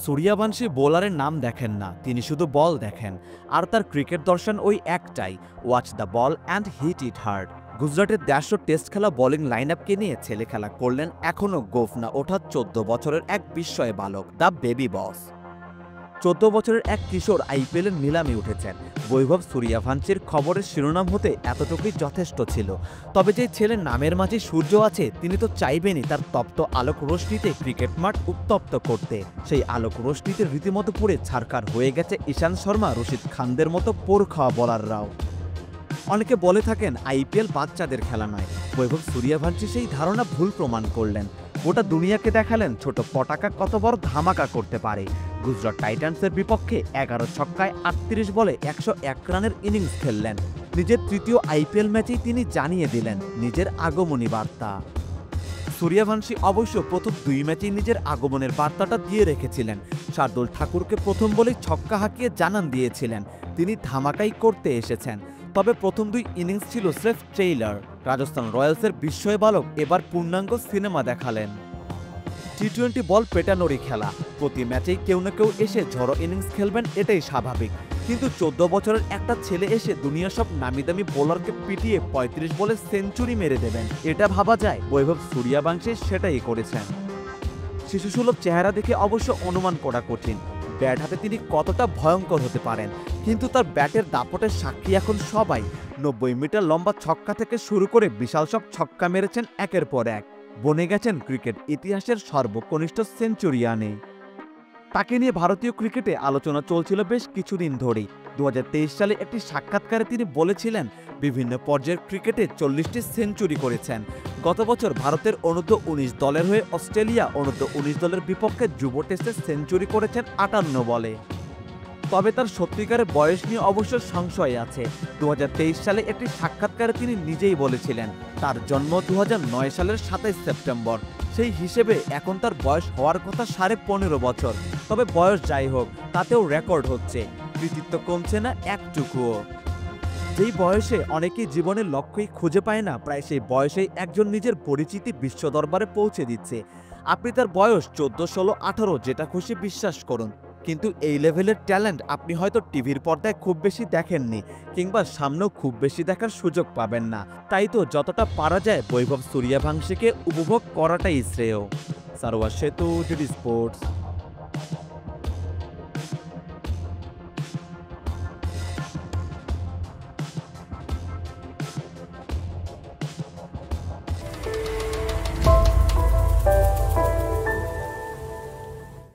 সূর্যবংশী বোলারের নাম দেখেন না, তিনি শুধু বল দেখেন। আর তার ক্রিকেট দর্শন ওই একটাই, watch the ball and hit it hard. গুজরাটের ১৫০ টেস্ট খেলা বোলিং লাইন আপকে নিয়ে ছেলে খেলা করলেন এখনও গোফ না ওঠা ১৪ বছরের এক বিস্ময় বালক, দ্য বেবি বস। ১৪ বছরের এক কিশোর আইপিএলের নিলামে উঠেছেন। বৈভব সূর্যবংশীর খবরের শিরোনাম হতে এতটুকুই যথেষ্ট ছিল। তবে যে ছেলের নামের মাঝে সূর্য আছে, তিনি তো চাইবেনই তার তপ্ত আলোক রশ্মিতে ক্রিকেট মাঠ উত্তপ্ত করতে। সেই আলোক রশ্মিতে রীতিমতো পুড়ে ছারখার হয়ে গেছে ঈশান্ত শর্মা, রশিদ খানদের মতো পোর খাওয়া বোলাররাও। অনেকে বলে থাকেন আইপিএল বাচ্চাদের খেলা নয়। বৈভব সূর্যবংশী সেই ধারণা ভুল প্রমাণ করলেন। গোটা দুনিয়াকে দেখালেন ছোট পটাকা কত বড় ধামাকা করতে পারে। গুজরাট টাইটান্সের বিপক্ষে ১১ ছক্কায় ৩৮ বলে ১০১ রানের ইনিংস খেললেন। নিজের তৃতীয় আইপিএল ম্যাচেই তিনি জানিয়ে দিলেন নিজের আগমনী বার্তা। সূর্যবংশী অবশ্য প্রথম ২ ম্যাচেই নিজের আগমনের বার্তাটা দিয়ে রেখেছিলেন। শার্দুল ঠাকুরকে প্রথম বলেই ছক্কা হাঁকিয়ে জানান দিয়েছিলেন তিনি ধামাকাই করতে এসেছেন। তবে প্রথম ২ ইনিংস ছিল স্রেফ ট্রেইলার। রাজস্থান রয়্যালসের বিস্ময় বালক এবার পূর্ণাঙ্গ সিনেমা দেখালেন। টি-20 বল পেটানোরই খেলা, প্রতি ম্যাচেই কেউ না কেউ এসে ঝড়ো ইনিংস খেলবেন, এটাই স্বাভাবিক। কিন্তু ১৪ বছরের একটা ছেলে এসে দুনিয়ার সব নামিদামি বোলারকে পিটিয়ে ৩৫ বলে সেঞ্চুরি মেরে দেবেন, এটা ভাবা যায়? বৈভব সূর্যবংশী সেটাই করেছেন। শিশুসুলভ চেহারা দেখে অবশ্য অনুমান করা কঠিন ব্যাট হাতে তিনি কতটা ভয়ঙ্কর হতে পারেন, কিন্তু তার ব্যাটের দাপটের সাক্ষী এখন সবাই। ৯০ মিটার লম্বা ছক্কা থেকে শুরু করে বিশাল সব ছক্কা মেরেছেন একের পর এক, বনে গেছেন ক্রিকেট ইতিহাসের সর্বকনিষ্ঠ সেঞ্চুরিয়ানে। তাকে নিয়ে ভারতীয় ক্রিকেটে আলোচনা চলছিল বেশ কিছুদিন ধরেই। ২০২৩ সালে একটি সাক্ষাৎকারে তিনি বলেছিলেন বিভিন্ন পর্যায়ের ক্রিকেটে ৪০টি সেঞ্চুরি করেছেন। গত বছর ভারতের অনূর্ধ্ব-১৯ দলের হয়ে অস্ট্রেলিয়া অনূর্ধ্ব-১৯ দলের বিপক্ষে যুব টেস্টে সেঞ্চুরি করেছেন ৫৮ বলে। তবে তার সত্যিকারের বয়স নিয়ে অবশ্য সংশয় আছে। ২০২৩ সালে একটি সাক্ষাৎকারে তিনি নিজেই বলেছিলেন তার জন্ম ২০০৯ সালের ২৭ সেপ্টেম্বর। সেই হিসেবে এখন তার বয়স হওয়ার কথা ১৫.৫ বছর। তবে বয়স যাই হোক, তাতেও রেকর্ড হচ্ছে, কৃতিত্ব কমছে না একটুকুও। যেই বয়সে অনেকেই জীবনের লক্ষ্যই খুঁজে পায় না, প্রায় সেই বয়সেই একজন নিজের পরিচিতি বিশ্ব দরবারে পৌঁছে দিচ্ছে। আপনি তার বয়স ১৪, ১৬, ১৮ যেটা খুশি বিশ্বাস করুন, কিন্তু এই লেভেলের ট্যালেন্ট আপনি হয়তো টিভির পর্দায় খুব বেশি দেখেননি, কিংবা সামনেও খুব বেশি দেখার সুযোগ পাবেন না। তাই তো যতটা পারা যায় বৈভব সূর্যবংশীকে উপভোগ করাটাই শ্রেয়। সারোয়ার সেতু, ডিডি স্পোর্টস।